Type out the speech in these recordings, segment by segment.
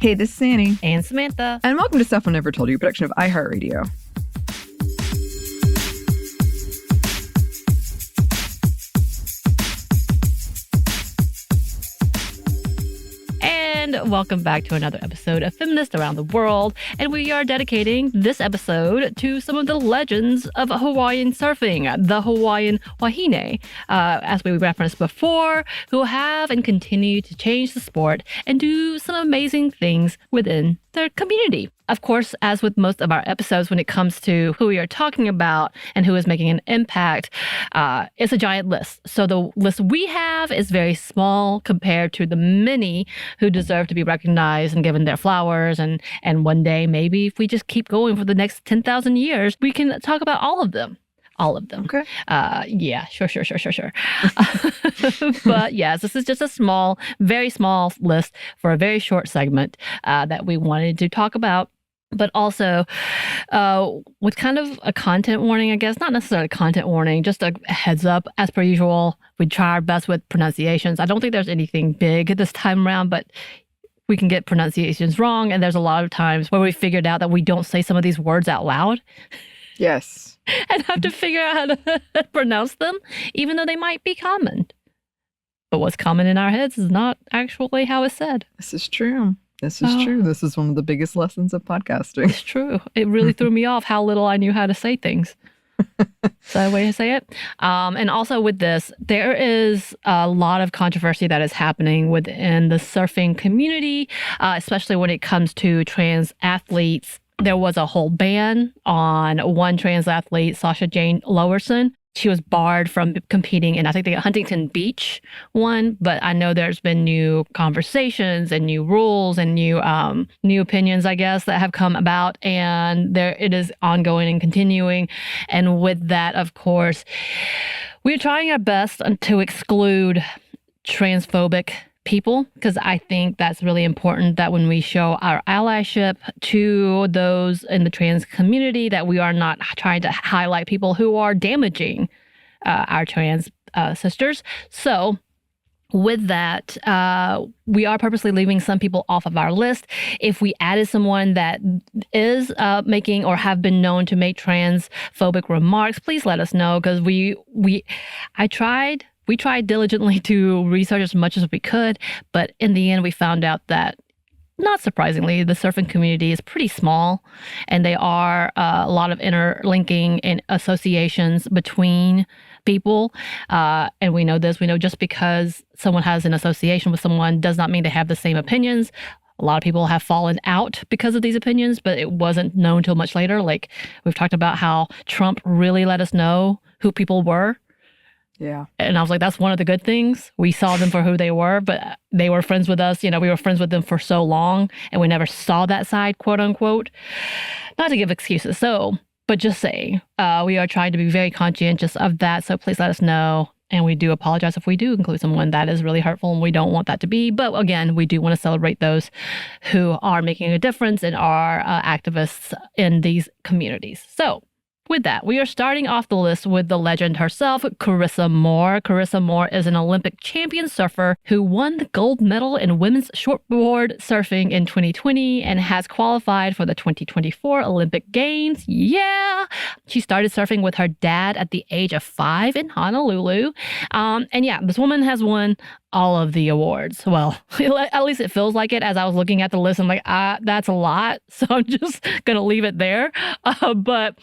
Hey, this is Anney. And Samantha. And welcome to Stuff I Never Told You, a production of iHeartRadio. And welcome back to another episode of Feminists Around the World. And we are dedicating this episode to some of the legends of Hawaiian surfing, the Hawaiian wahine, as we referenced before, who have and continue to change the sport and do some amazing things within their community. Of course, as with most of our episodes, when it comes to who we are talking about and who is making an impact, it's a giant list. So the list we have is very small compared to the many who deserve to be recognized and given their flowers. And one day, maybe if we just keep going for the next 10,000 years, we can talk about all of them. All of them. Okay. Yeah, sure. But yes, this is just a small, very small list for a very short segment that we wanted to talk about. But also with kind of a content warning, I guess, not necessarily a content warning, just a heads up. As per usual, we try our best with pronunciations. I don't think there's anything big this time around, but we can get pronunciations wrong. And there's a lot of times where we figured out that we don't say some of these words out loud. Yes. And have to figure out how to pronounce them, even though they might be common. But what's common in our heads is not actually how it's said. This is true. This is true. This is one of the biggest lessons of podcasting. It's true. It really threw me off how little I knew how to say things. Is that a way to say it? And also with this, there is a lot of controversy that is happening within the surfing community, especially when it comes to trans athletes. There was a whole ban on one trans athlete, Sasha Jane Lowerson. She was barred from competing in, I think, the Huntington Beach one. But I know there's been new conversations and new rules and new opinions, I guess, that have come about. And it is ongoing and continuing. And with that, of course, we're trying our best to exclude transphobic people, because I think that's really important that when we show our allyship to those in the trans community, that we are not trying to highlight people who are damaging our trans sisters. So with that, we are purposely leaving some people off of our list. If we added someone that is making or have been known to make transphobic remarks, please let us know, because we tried diligently to research as much as we could, but in the end, we found out that, not surprisingly, the surfing community is pretty small, and they are a lot of interlinking and associations between people. And we know this. We know just because someone has an association with someone does not mean they have the same opinions. A lot of people have fallen out because of these opinions, but it wasn't known until much later. Like, we've talked about how Trump really let us know who people were. Yeah. And I was like, that's one of the good things. We saw them for who they were, but they were friends with us. We were friends with them for so long, and we never saw that side, quote unquote. Not to give excuses. But just saying, we are trying to be very conscientious of that. So please let us know. And we do apologize if we do include someone that is really hurtful, and we don't want that to be. But again, we do want to celebrate those who are making a difference and are activists in these communities. So with that, we are starting off the list with the legend herself, Carissa Moore. Carissa Moore is an Olympic champion surfer who won the gold medal in women's shortboard surfing in 2020 and has qualified for the 2024 Olympic Games. Yeah! She started surfing with her dad at the age of 5 in Honolulu. And yeah, this woman has won all of the awards. Well, at least it feels like it. As I was looking at the list, I'm like, that's a lot. So I'm just going to leave it there. But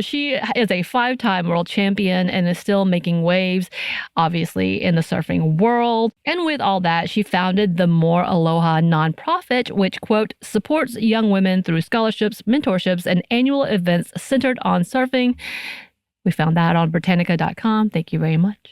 she is a 5-time world champion and is still making waves, obviously, in the surfing world. And with all that, she founded the More Aloha nonprofit, which, quote, supports young women through scholarships, mentorships, and annual events centered on surfing. We found that on Britannica.com. Thank you very much.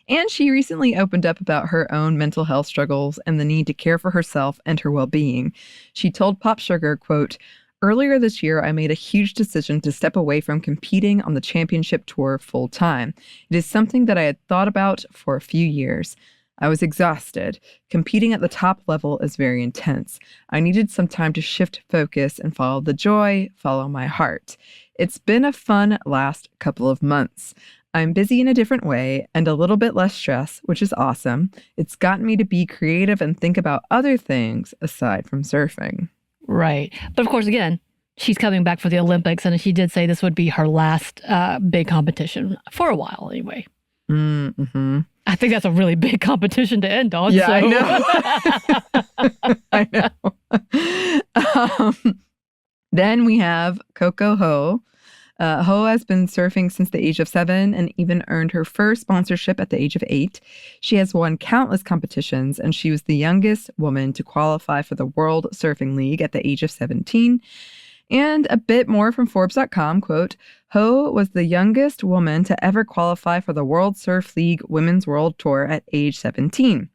And she recently opened up about her own mental health struggles and the need to care for herself and her well-being. She told Pop Sugar, quote, earlier this year, I made a huge decision to step away from competing on the championship tour full time. It is something that I had thought about for a few years. I was exhausted. Competing at the top level is very intense. I needed some time to shift focus and follow the joy, follow my heart. It's been a fun last couple of months. I'm busy in a different way and a little bit less stress, which is awesome. It's gotten me to be creative and think about other things aside from surfing. Right. But of course, again, she's coming back for the Olympics, and she did say this would be her last big competition for a while anyway. Mm-hmm. I think that's a really big competition to end on. Yeah, so. I know. I know. Then we have Coco Ho. Ho has been surfing since the age of 7 and even earned her first sponsorship at the age of 8. She has won countless competitions, and she was the youngest woman to qualify for the World Surfing League at the age of 17. And a bit more from Forbes.com, quote, Ho was the youngest woman to ever qualify for the World Surf League Women's World Tour at age 17.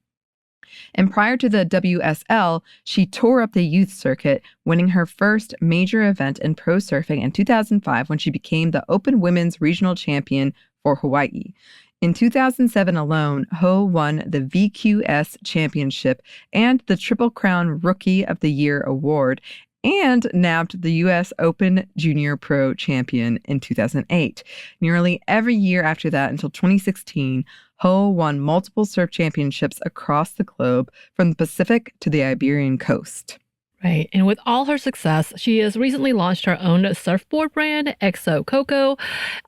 And prior to the WSL, she tore up the youth circuit, winning her first major event in pro surfing in 2005 when she became the Open Women's Regional Champion for Hawaii. In 2007 alone, Ho won the VQS Championship and the Triple Crown Rookie of the Year award, and nabbed the U.S. Open Junior Pro Champion in 2008. Nearly every year after that until 2016, Ho won multiple surf championships across the globe, from the Pacific to the Iberian coast. Right. And with all her success, she has recently launched her own surfboard brand, XO Coco.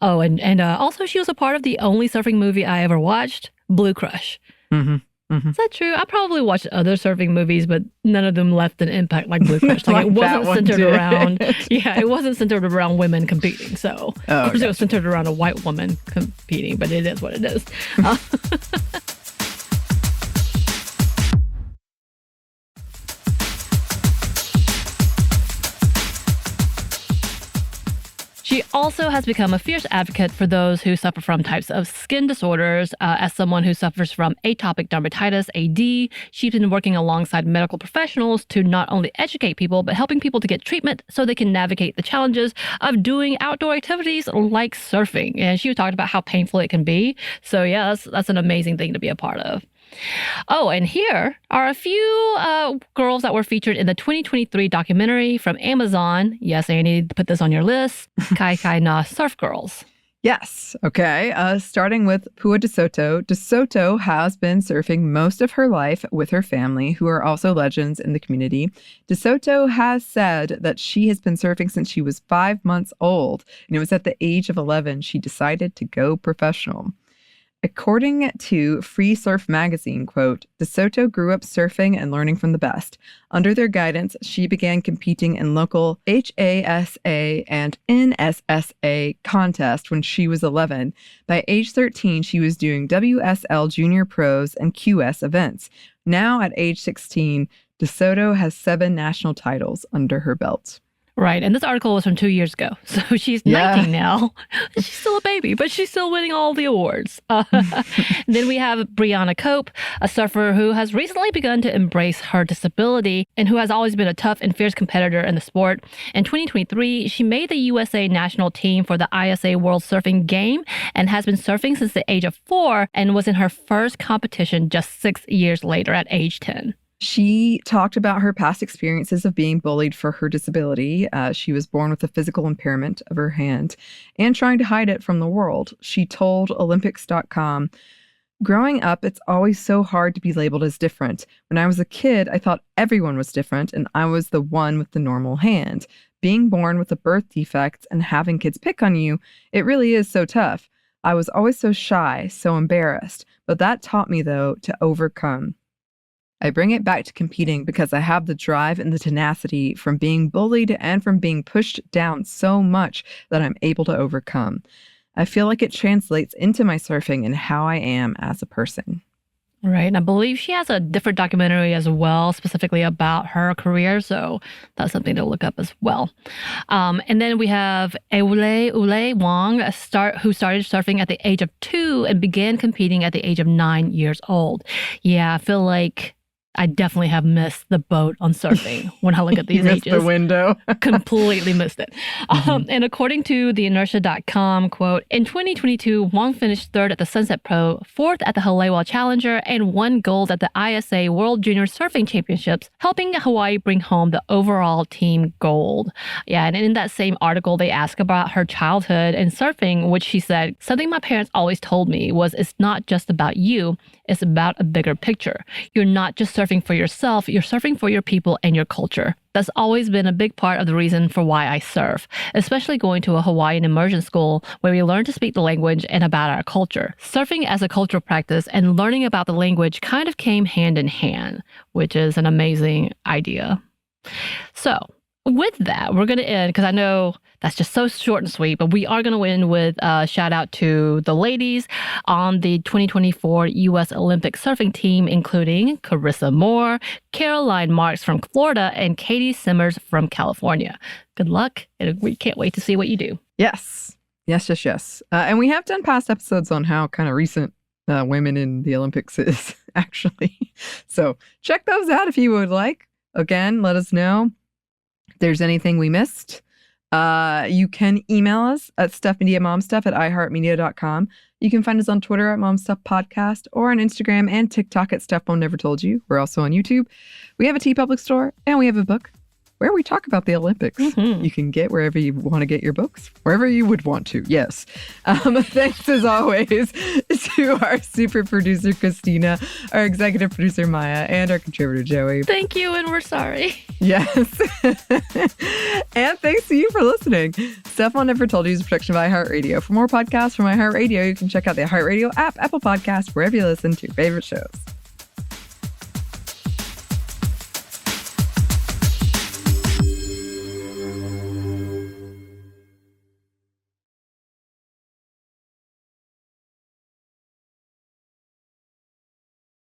Oh, and also she was a part of the only surfing movie I ever watched, Blue Crush. Mm-hmm. Mm-hmm. Is that true? I probably watched other surfing movies, but none of them left an impact like Blue Crush. Like it wasn't centered around, it wasn't centered around women competing. So of course it was centered around a white woman competing, but it is what it is. She also has become a fierce advocate for those who suffer from types of skin disorders. As someone who suffers from atopic dermatitis, AD, she's been working alongside medical professionals to not only educate people, but helping people to get treatment so they can navigate the challenges of doing outdoor activities like surfing. And she talked about how painful it can be. So yeah, that's an amazing thing to be a part of. Oh, and here are a few girls that were featured in the 2023 documentary from Amazon. Yes, Anney, put this on your list. Kai Kai Na Surf Girls. Yes. Okay. Starting with Pua DeSoto. DeSoto has been surfing most of her life with her family, who are also legends in the community. DeSoto has said that she has been surfing since she was 5 months old, and it was at the age of 11 she decided to go professional. According to Free Surf magazine, quote, DeSoto grew up surfing and learning from the best. Under their guidance, she began competing in local HASA and NSSA contests when she was 11. By age 13, she was doing WSL Junior Pros and QS events. Now, at age 16, DeSoto has 7 national titles under her belt. Right. And this article was from 2 years ago. So she's 19 now. She's still a baby, but she's still winning all the awards. Then we have Brianna Cope, a surfer who has recently begun to embrace her disability and who has always been a tough and fierce competitor in the sport. In 2023, she made the USA national team for the ISA World Surfing Game and has been surfing since the age of 4 and was in her first competition just 6 years later at age 10. She talked about her past experiences of being bullied for her disability. She was born with a physical impairment of her hand and trying to hide it from the world. She told Olympics.com, growing up, it's always so hard to be labeled as different. When I was a kid, I thought everyone was different and I was the one with the normal hand. Being born with a birth defect and having kids pick on you, it really is so tough. I was always so shy, so embarrassed, but that taught me, though, to overcome. I bring it back to competing because I have the drive and the tenacity from being bullied and from being pushed down so much that I'm able to overcome. I feel like it translates into my surfing and how I am as a person. Right. And I believe she has a different documentary as well, specifically about her career. So that's something to look up as well. And then we have Ule Wong, who started surfing at the age of 2 and began competing at the age of 9 years old. Yeah, I feel like I definitely have missed the boat on surfing when I look at these You missed ages. the window. Completely missed it. And according to theinertia.com, quote, in 2022, Wong finished third at the Sunset Pro, fourth at the Haleiwa Challenger, and won gold at the ISA World Junior Surfing Championships, helping Hawaii bring home the overall team gold. Yeah, and in that same article, they ask about her childhood and surfing, which she said, something my parents always told me was it's not just about you, it's about a bigger picture. You're not just surfing for yourself, you're surfing for your people and your culture. That's always been a big part of the reason for why I surf, especially going to a Hawaiian immersion school where we learn to speak the language and about our culture. Surfing as a cultural practice and learning about the language kind of came hand in hand, which is an amazing idea. So, with that, we're going to end, because I know that's just so short and sweet, but we are going to end with a shout out to the ladies on the 2024 U.S. Olympic surfing team, including Carissa Moore, Caroline Marks from Florida, and Katie Simmers from California. Good luck, and we can't wait to see what you do. Yes. And we have done past episodes on how kind of recent women in the Olympics is, actually. So check those out if you would like. Again, let us know if there's anything we missed. You can email us at stuffmediamomstuff@iheartmedia.com. You can find us on Twitter at momstuffpodcast or on Instagram and TikTok at Stuff Mom Never Told You. We're also on YouTube. We have a TeePublic store, and we have a book where we talk about the Olympics. You can get wherever you want to get your books, wherever you would want to, yes. Thanks as always to our super producer, Christina, our executive producer, Maya, and our contributor, Joey. Thank you, and we're sorry. Yes. And thanks to you for listening. Stuff Mom Never Told You is a production of iHeartRadio. For more podcasts from iHeartRadio, you can check out the iHeartRadio app, Apple Podcasts, wherever you listen to your favorite shows.